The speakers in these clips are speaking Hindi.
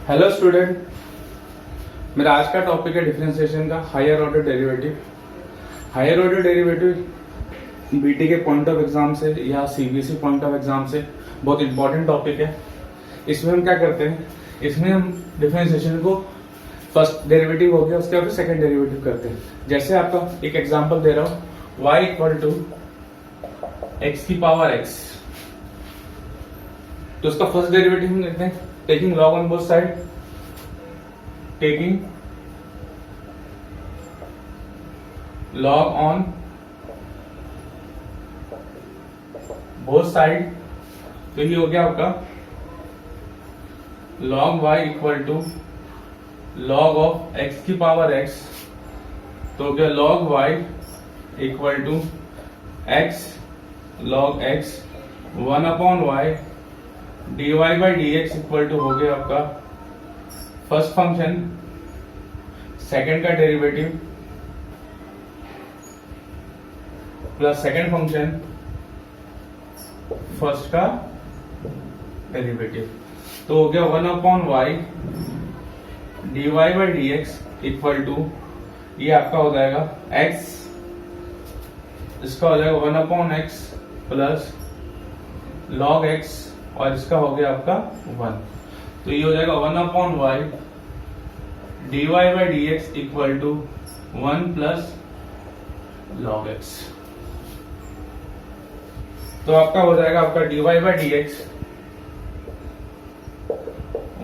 हेलो स्टूडेंट, मेरा आज का टॉपिक है डिफरेंशिएशन का higher order derivative. Higher order derivative बीटी के पॉइंट ऑफ एग्जाम से या सीबीएसई पॉइंट ऑफ एग्जाम से बहुत इंपॉर्टेंट टॉपिक है। इसमें हम क्या करते हैं, इसमें हम डिफरेंशिएशन को फर्स्ट डेरिवेटिव हो गया, उसके बाद सेकंड डेरिवेटिव करते हैं। जैसे आपका एक एग्जांपल दे रहा हूं, y इक्वल टू एक्स की पावर x, तो उसका फर्स्ट डेरिवेटिव हम लेते हैं taking log on both side, taking log on both side, तो ये हो गया आपका log y equal to log of x की पावर x, तो हो गया log y equal to x log x 1/y dy by dx equal to हो गया आपका फर्स्ट फंक्शन सेकंड का derivative plus second function first का डेरिवेटिव, तो हो गया 1/y dy by dx equal to ये आपका हो जाएगा x, इसका हो जाएगा 1/x प्लस log x और इसका हो गया आपका 1, तो ये हो जाएगा 1/y dy by dx equal to 1 plus log x, तो आपका हो जाएगा आपका dy by dx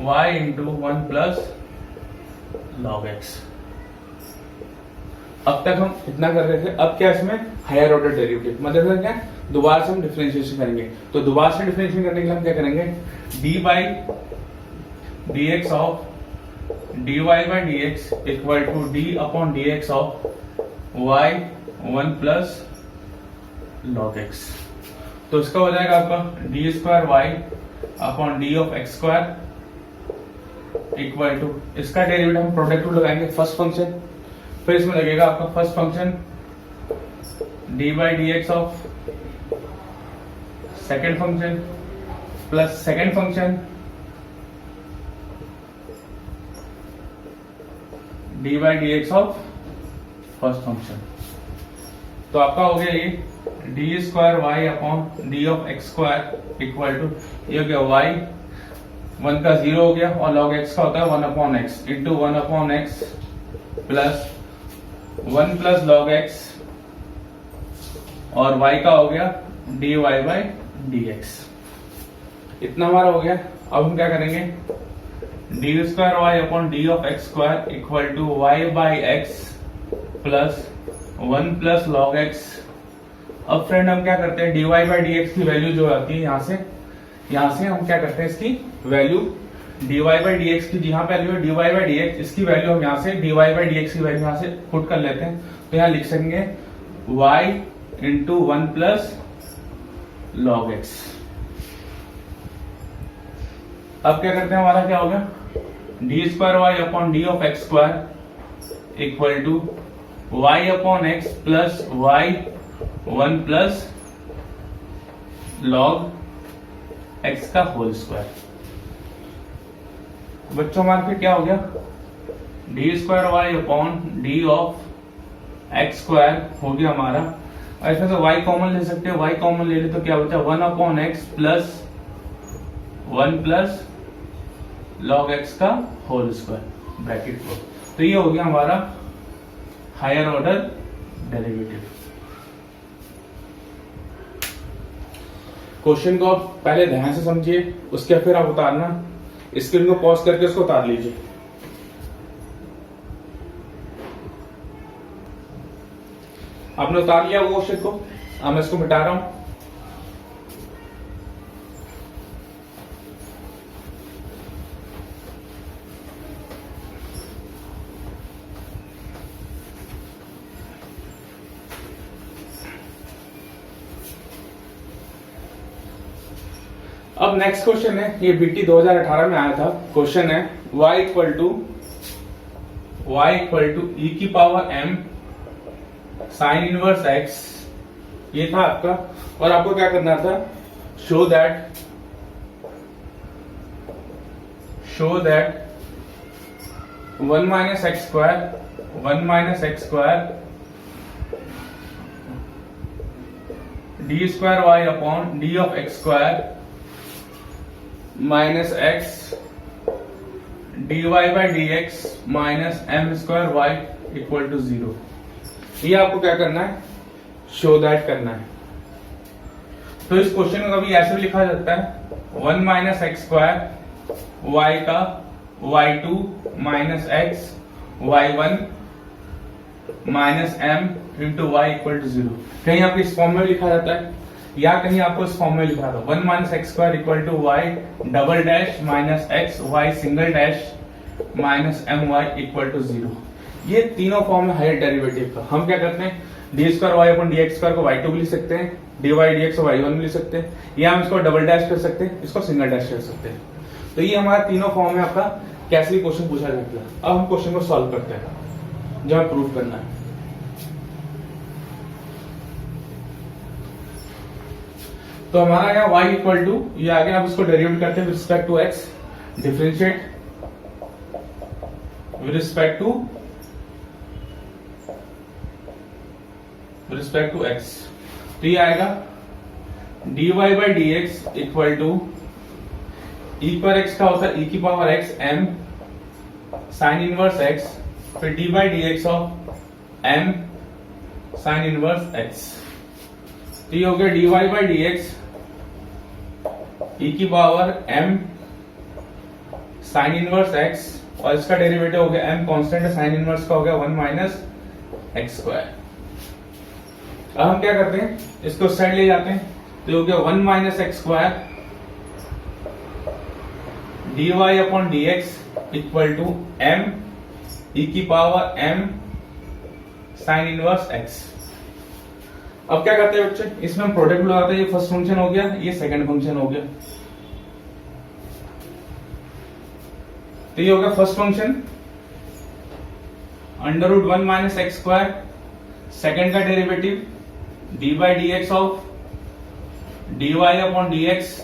y into 1 plus log x। अब तक हम इतना कर रहे थे, अब क्या इसमें हायर ऑर्डर डेरिवेटिव, मतलब क्या दोबारा से हम डिफरेंशिएशन करेंगे। तो दोबारा से डिफरेंशिएशन करने के लिए हम क्या करेंगे, d by dx of dy by dx equal to d upon dx of y 1 plus log x, तो इसका हो जाएगा आपका d square y upon d of x square equal to, इसका डेरिवेटिव हम प्रोडक्ट रूल लगाएंगे फर्स्ट फंक्शन, फिर इसमें लगेगा आपका first function d by dx of second function plus second function d by dx of first function, तो आपका हो गया ये d square y upon d of x square equal to ये हो गया y 1 का 0 हो गया और log x का होता है 1/x into 1/x plus 1 plus log x और y का हो गया dy बाई dx। इतना हमारा हो गया। अब हम क्या करेंगे, d square y upon d of x square equal to y by x plus 1 plus log x. अब फ्रेंड हम क्या करते हैं, d y by d x की वैल्यू जो आती है यहाँ से हम क्या करते हैं, इसकी value d y by d x की जहां वैल्यू है d y by d x, इसकी वैल्यू हम यहाँ से d y by d x की वैल्यू यहाँ से पुट कर लेते हैं। तो यहाँ लिख सकेंगे y into 1 plus log x. अब क्या करते हैं, हमारा क्या हो गया, d square y upon d of x square equal to y upon x plus y 1 plus log x का होल स्क्वायर। बच्चों हमारे फिर क्या हो गया, d square y upon d of x square हो गया हमारा। ऐसे तो y कॉमन ले सकते हैं, y कॉमन ले ले तो क्या बचा 1 upon x plus 1 plus log x का होल स्क्वायर ब्रैकेट को। तो ये हो गया हमारा हायर ऑर्डर डेरिवेटिव। क्वेश्चन को आप पहले ध्यान से समझिए, उसके फिर आप उतारना, स्क्रीन को पॉज करके उसको उतार लीजिए। आपने उतार लिया वो क्वेश्चन को, अब मैं इसको मिटा रहा हूं। अब नेक्स्ट क्वेश्चन है, ये बीटी 2018 में आया था। क्वेश्चन है y इक्वल टू ई की power m sine inverse x, ये था आपका। और आपको क्या करना था, show that 1 minus x square d square y upon d of x square minus x d y by d x minus m square y equal to 0। ये आपको क्या करना है, शो दैट करना है। तो इस क्वेश्चन को कभी ऐसे भी लिखा जाता है 1 माइनस एक्स स्क्वायर वाई का y2 minus x y1 minus m into y equal to 0। कहीं आपको इस फॉर्म में लिखा जाता है या कहीं आपको इस फॉर्म में लिखा था 1 minus x square equal to y double dash minus x y single dash minus m y equal to 0। ये तीनों फॉर्म है हायर डेरिवेटिव का। हम क्या करते हैं, डी स्क्वायर वाई अपन डी एक्स स्क्वायर को y2 भी लिख सकते हैं, डी वाई डी एक्स को y1 भी लिख सकते हैं, या हम इसको डबल डैश कर सकते हैं, इसको सिंगल डैश कर सकते हैं। तो ये हमारा तीनों फॉर्म में आपका कैसे भी क्वेश्चन पूछा जाता है। अब हम क्वेश्चन को सॉल्व करते हैं जो हमें प्रूव करना है। तो हमारा यहाँ y इक्वल टू ये आगे आप इसको डेरिवेट करते हैं with respect to x, differentiate with respect to x। तो ये आएगा dy by d x equal to e पर x का होता है e की power x m sine inverse x, फिर d by d x of m sine inverse x। तो ये हो गया dy by d x e की power m sine inverse x और इसका डेरिवेटिव हो गया m कांस्टेंट है, साइन इनवर्स का हो गया 1 माइनस एक्स स्क्वायर। अब हम क्या करते हैं, इसको साइड ले जाते हैं, तो हो गया 1 minus x square d y upon d x equal to m e की power m sine inverse x। अब क्या करते हैं बच्चे, इसमें हम प्रोडक्ट लगाते हैं। ये फर्स्ट फंक्शन हो गया, ये सेकंड फंक्शन हो गया। तो ये हो गया first function under root 1 minus x square, second का derivative d by d x of d y upon d x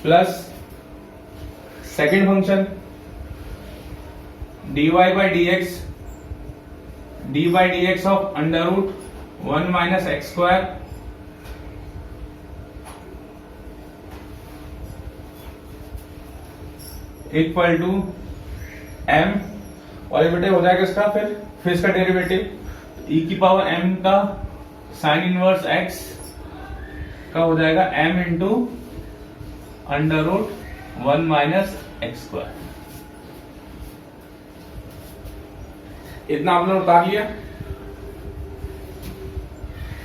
plus second function d y by d x of under root 1 minus x square equal to m, और ये बेटे हो जाएगा इसका फिर इसका डेरिवेटिव e की पावर m का साइन इनवर्स x का हो जाएगा m into under root 1 minus x square. इतना आपने उतार लिया,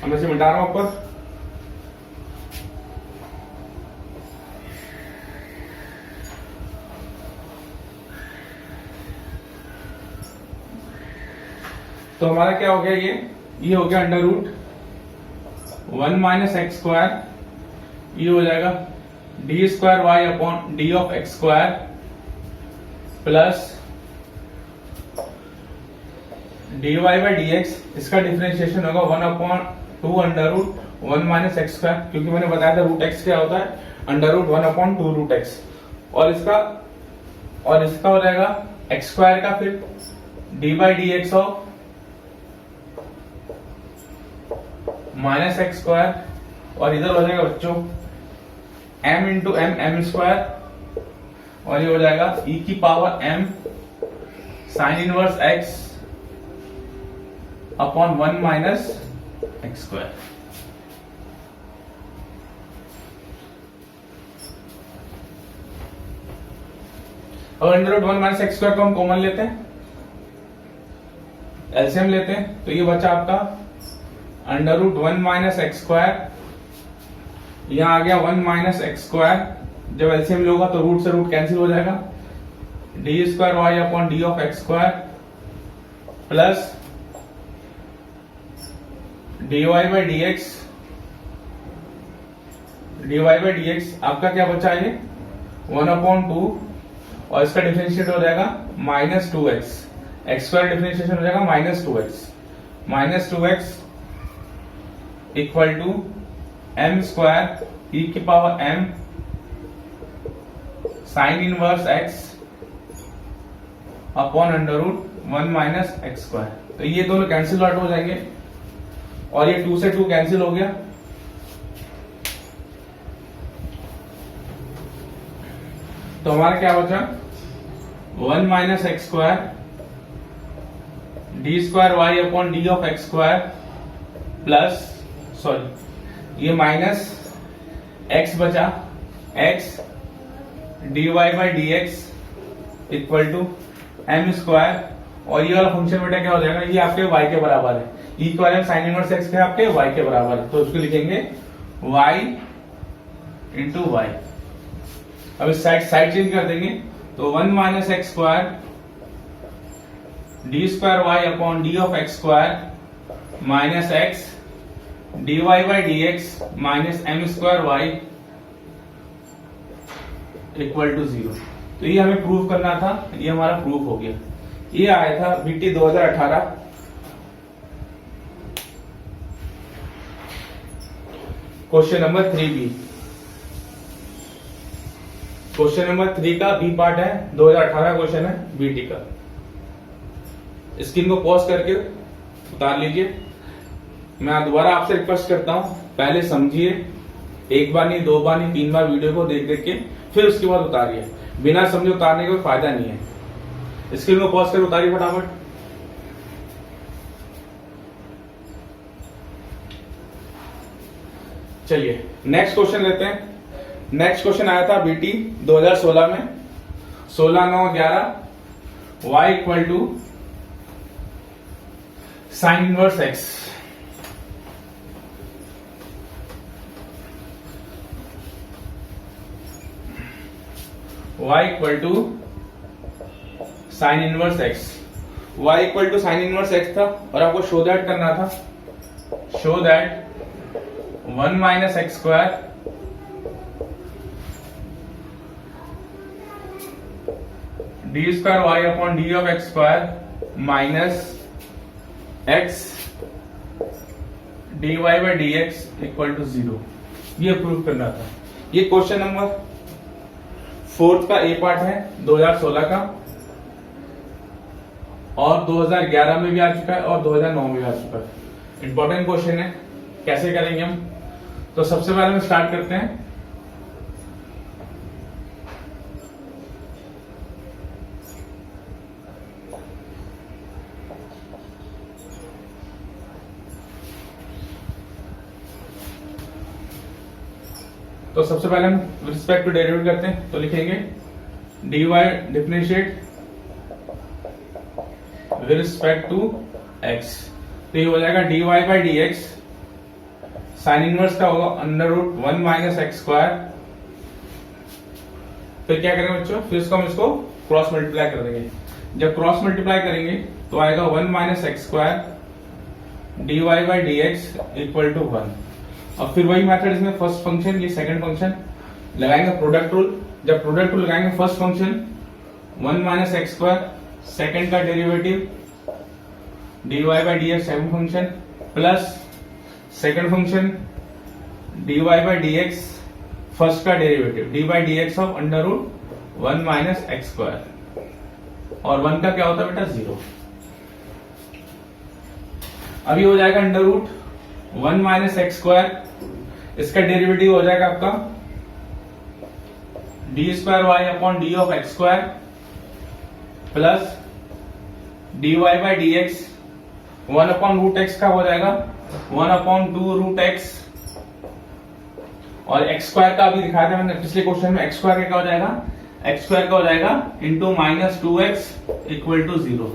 अब मैं इसे मिटा रहा हूं ऊपर। तो हमारा क्या हो गया, ये हो गया under root 1 minus x square, ये हो जाएगा d square y upon d of x square plus d y by d x. इसका डिफरेंशिएशन होगा 1 upon 2 under root 1 minus x square, क्योंकि मैंने बताया था रूट एक्स क्या होता है, under root 1 upon 2 root x. और इसका हो जाएगा एक्स स्क्वायर का फिर d by d x of minus x square, और इधर हो जाएगा बच्चों m इंटू एम स्क्वायर, और ये हो जाएगा e की power m sine inverse x upon 1 minus x square. और under root 1 minus x square को हम कॉमन लेते हैं, एलसीएम लेते हैं, तो ये बचा आपका under root 1 minus x square, यहां आ गया 1 माइनस एक्स स्क्वायर। जब एलसीएम लोगा तो रूट से रूट कैंसिल हो जाएगा, d square y upon d of x square plus d y by d x. आपका क्या बचा है, 1 अपॉन 2, और इसका डिफरेंशिएट हो जाएगा minus 2x। X square differentiation हो जाएगा minus 2x equal to m square e की power m sine inverse x upon under root 1 minus x square. तो ये दोनों कैंसिल आउट हो जाएंगे और ये 2 से 2 कैंसिल हो गया। तो हमारा क्या बचा 1 minus x square d square y upon d of x square plus sorry ये माइनस एक्स बचा x d y by d x equal to m square और ये वाला फंक्शन बेटा क्या हो जाएगा ये आपके y के बराबर है। इक्वल साइन इनवर्स एक्स के आपके y के बराबर है तो उसको लिखेंगे y इंटू वाई। अब इस साइड चेंज कर देंगे तो 1 minus x square d square y upon d of x square minus x d y by d x minus m square y equal to 0। तो ये हमें प्रूव करना था, ये हमारा प्रूफ हो गया। ये आया था BT 2018। Question number 3B। Question number 3 का बी पार्ट है, 2018 क्वेश्चन है बीटी का। स्क्रीन को पॉज करके उतार लीजिए। मैं दोबारा आपसे रिक्वेस्ट करता हूं पहले समझिए, एक बार नहीं, 2 बार नहीं, 3 बार वीडियो को देख देख के फिर उसके बाद उतारिए। बिना समझे उतारने का कोई फायदा नहीं है। स्क्रीन को पॉज कर उतारिए फटाफट। चलिए नेक्स्ट क्वेश्चन लेते हैं। नेक्स्ट क्वेश्चन आया था बीटी 2016 में 16/9/11 y equal to sine inverse x. y equal to sine inverse x. y equal to sine inverse x था और आपको शो दैट करना था, show that 1 minus x square d square y upon d of x square minus x d y by d x equal to 0। ये प्रूव करना था। ये क्वेश्चन नंबर 4 का ए पार्ट है 2016 का और 2011 में भी आ चुका है और 2009 में भी आ चुका है। इंपॉर्टेंट क्वेश्चन है। कैसे करेंगे हम? तो सबसे पहले हम स्टार्ट करते हैं। तो सबसे पहले हम रिस्पेक्ट टू डेरिवेटिव करते हैं तो लिखेंगे d y differentiate with respect to x. तो ये हो जाएगा d y by d x sine inverse का होगा under root 1 minus x square. फिर क्या करेंगे बच्चों, फिर इसको हम इसको क्रॉस मल्टीप्लाई कर देंगे। जब क्रॉस मल्टीप्लाई करेंगे तो आएगा 1 minus x square d y by d x equal to 1। और फिर वही मेथड इसमें फर्स्ट फंक्शन ये सेकंड फंक्शन लगाएंगे प्रोडक्ट रूल। जब प्रोडक्ट रूल लगाएंगे first function 1 minus x square second का derivative d y by d x second function plus second function d y by d x first का derivative d by d x of under root 1 minus x square और 1 का क्या होता है बेटा 0। अभी हो जाएगा under root 1 minus x square, इसका डेरिवेटिव हो जाएगा आपका d square y upon d of x square plus d y by d x 1 upon root x का हो जाएगा 1 अपॉन 2 रूट एक्स और एक्स स्क्वायर का अभी दिखाया था मैंने पिछले क्वेश्चन में। एक्स स्क्वायर क्या हो जाएगा, एक्स स्क्वायर का हो जाएगा into minus 2x equal to 0।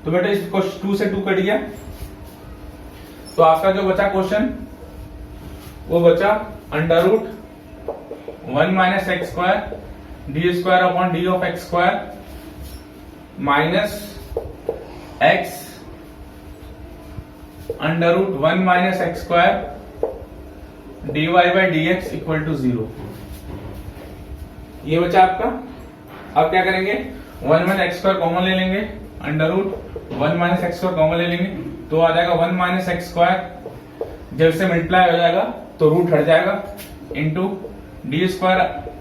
तो बेटा इसको 2 से 2 कट गया तो आपका जो बचा क्वेश्चन वो बचा under root 1 minus x square d square upon d of x square minus x under root 1 minus x square d y by d x equal to 0। ये बचा आपका। अब क्या करेंगे 1 माइनस एक्स स्क्वायर कॉमन ले लेंगे, under root 1 minus x square common ले लेंगे तो आ जाएगा 1 माइनस एक्स स्क्वायर। जब से मल्टीप्लाई हो जाएगा तो रूट हट जाएगा into d square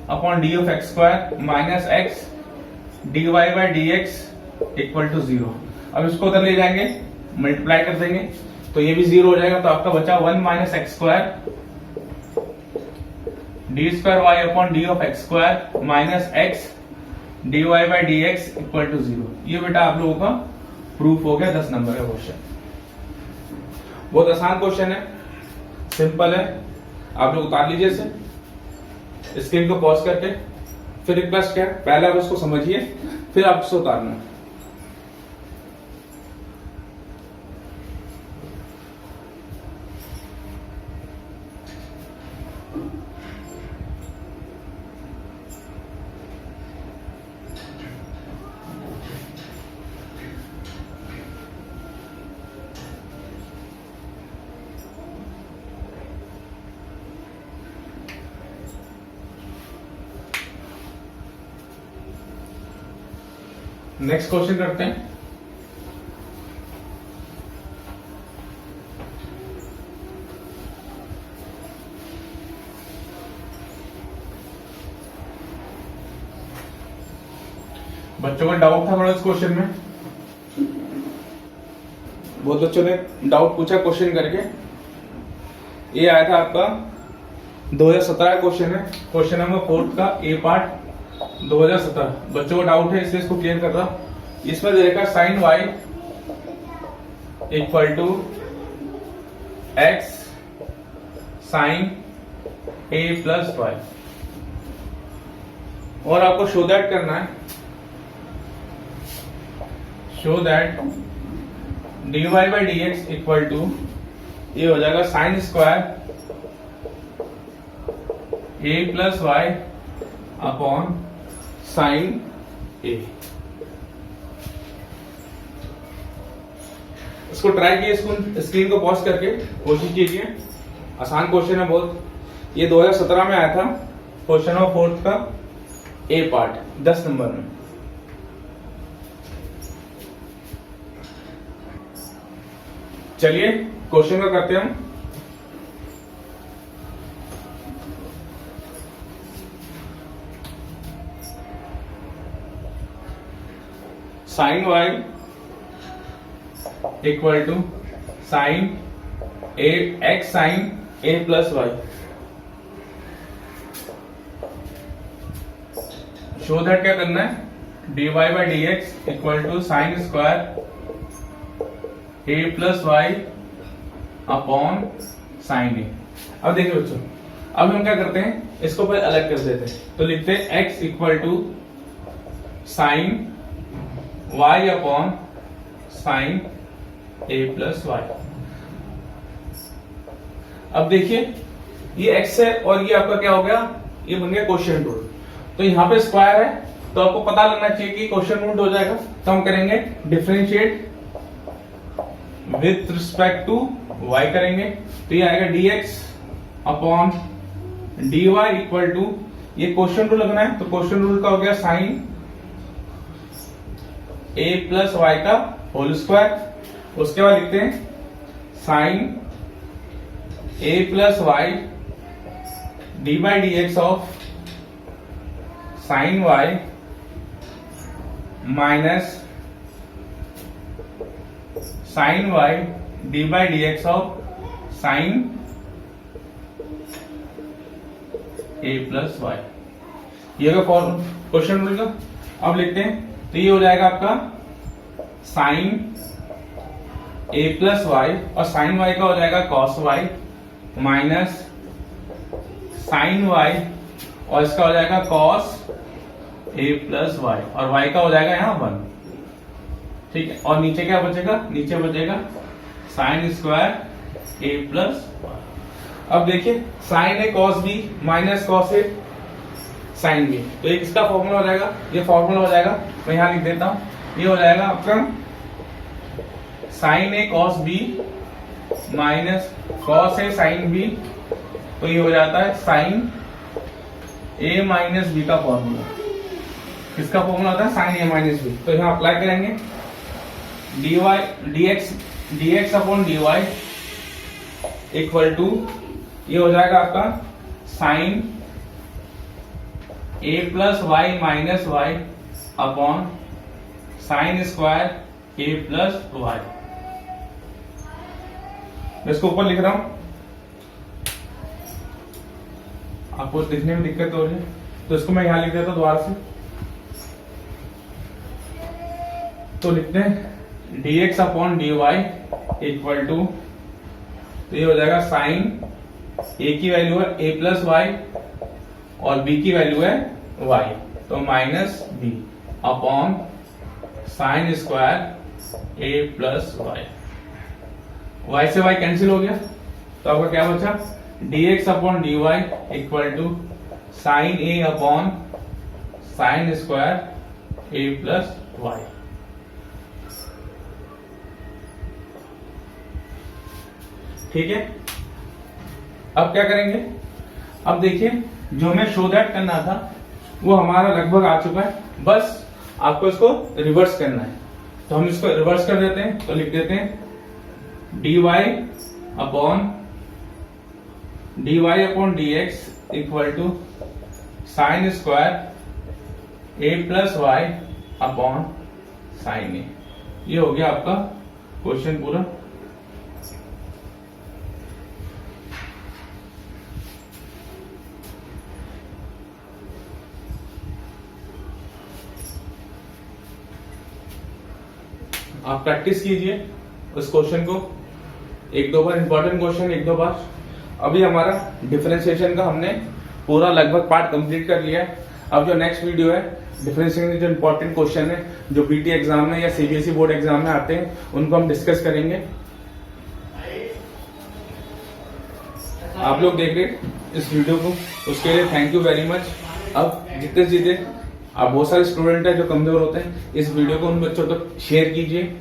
upon d of x square minus x dy by d x equal to 0। अब इसको उधर ले जाएंगे, मल्टीप्लाई कर देंगे तो ये भी 0 हो जाएगा। तो आपका बचा 1 minus x square d square y upon d of x square minus x d y by d x equal to 0। ये बेटा आप लोगों का प्रूफ हो गया 10 नंबर का क्वेश्चन। बहुत आसान क्वेश्चन है, सिंपल है। आप लोग उतार लीजिए इसे, स्क्रीन को पॉज करके। फिर रिक्वेस्ट क्या है, पहले आप उसको समझिए फिर आप उसको उतारना। नेक्स्ट क्वेश्चन करते हैं। बच्चों का डाउट था थोड़ा इस क्वेश्चन में, बहुत बच्चों ने डाउट पूछा क्वेश्चन करके। ये आया था आपका 2017 क्वेश्चन है, क्वेश्चन नंबर 4 का ए पार्ट 2017। बच्चों को डाउट है इसलिए इसको क्लियर कर रहा। इसमें दे रखा sine y equal to x sine a plus y, और आपको शो दैट करना है, show that d y by d x equal to, ये हो जाएगा sine square a plus y upon sine a. इसको ट्राई कीजिए, स्क्रीन को पॉज करके कोशिश कीजिए। आसान क्वेश्चन है बहुत। ये 2017 में आया था, क्वेश्चन नंबर 4 का ए पार्ट 10 नंबर में। चलिए क्वेश्चन का करते हैं हम। Sine y equal to sine a x sine a plus y. Show that क्या करना है, d y by d x equal to sine square a plus y upon sine a. अब देखिए बच्चों, अब हम क्या करते हैं, इसको पहले अलग कर देते हैं। तो लिखते हैं x equal to sine y upon sine a plus y. अब देखिए ये x है और ये आपका क्या हो गया, ये बन गया क्वेश्चन रूट। तो यहाँ पे स्क्वायर है तो आपको पता लगना चाहिए कि क्वेश्चन रूट हो जाएगा। तो हम करेंगे differentiate with respect to y करेंगे, तो ये आएगा dx upon dy equal to, ये क्वेश्चन रूल लगना है तो क्वेश्चन रूल का हो गया साइन a प्लस वाई का होल स्क्वायर। उसके बाद लिखते हैं sine a plus y d by d x of sine y minus sine y d by d x of sine a plus y. ये क्वेश्चन रूल का। अब लिखते हैं तो ये हो जाएगा आपका साइन ए प्लस वाई और साइन वाई का हो जाएगा cos y minus sine y और इसका हो जाएगा कॉस ए प्लस वाई और वाई का हो जाएगा यहाँ 1। ठीक है, और नीचे क्या बचेगा, नीचे बचेगा sign square a plus y. अब देखिए sign A cos B minus cos A sine B, तो एक इसका फॉर्मूला हो जाएगा, ये फॉर्मूला हो जाएगा। मैं यहां लिख देता हूं, ये हो जाएगा आपका sine A cos B minus cos A sine B, तो ये हो जाता है साइन ए माइनस बी का फॉर्मूला। किसका फॉर्मूला होता है, साइन ए माइनस बी। तो यहां अप्लाई करेंगे d y d x upon d y equal to, ये हो जाएगा आपका sine a plus y minus y upon sine square a plus y. मैं इसको ऊपर लिख रहा हूं, आपको लिखने में दिक्कत हो रही है तो इसको मैं यहां लिख देता हूं दोबारा से। तो लिखते हैं dx upon dy equal to, तो ये हो जाएगा साइन a की वैल्यू है a प्लस वाई और b की वैल्यू है y, तो minus b upon sine square a plus y. y से y कैंसिल हो गया तो आपका क्या बचा, dx upon dy equal to sine a upon sine square a plus y. ठीक है, अब क्या करेंगे, अब देखिए जो हमें शो दैट करना था वो हमारा लगभग आ चुका है, बस आपको इसको रिवर्स करना है। तो हम इसको रिवर्स कर देते हैं, तो लिख देते हैं dy upon dx equal to sine square a plus y upon sine a. ये हो गया आपका क्वेश्चन पूरा। आप प्रैक्टिस कीजिए उस क्वेश्चन को एक दो बार, इंपॉर्टेंट क्वेश्चन एक दो बार। अभी हमारा डिफरेंशिएशन का हमने पूरा लगभग पार्ट कंप्लीट कर लिया है। अब जो नेक्स्ट वीडियो है डिफरेंशिएशन के जो इंपॉर्टेंट क्वेश्चन है जो बीटी एग्जाम में या सीबीएसई बोर्ड एग्जाम में आते हैं उनको हम डिस्कस करेंगे। आप लोग देख रहे इस वीडियो को, उसके लिए थैंक यू वेरी मच। अब जितने सीधे आप बहुत सारे स्टूडेंट हैं जो कमजोर होते हैं, इस वीडियो को उन बच्चों तक शेयर कीजिए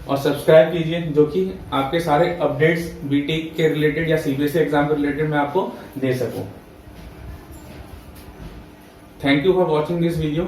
और सब्सक्राइब कीजिए, जो कि आपके सारे अपडेट्स बीटी के रिलेटेड या सीबीएसई एग्जाम के रिलेटेड मैं आपको दे सकूं। Thank you for watching this video.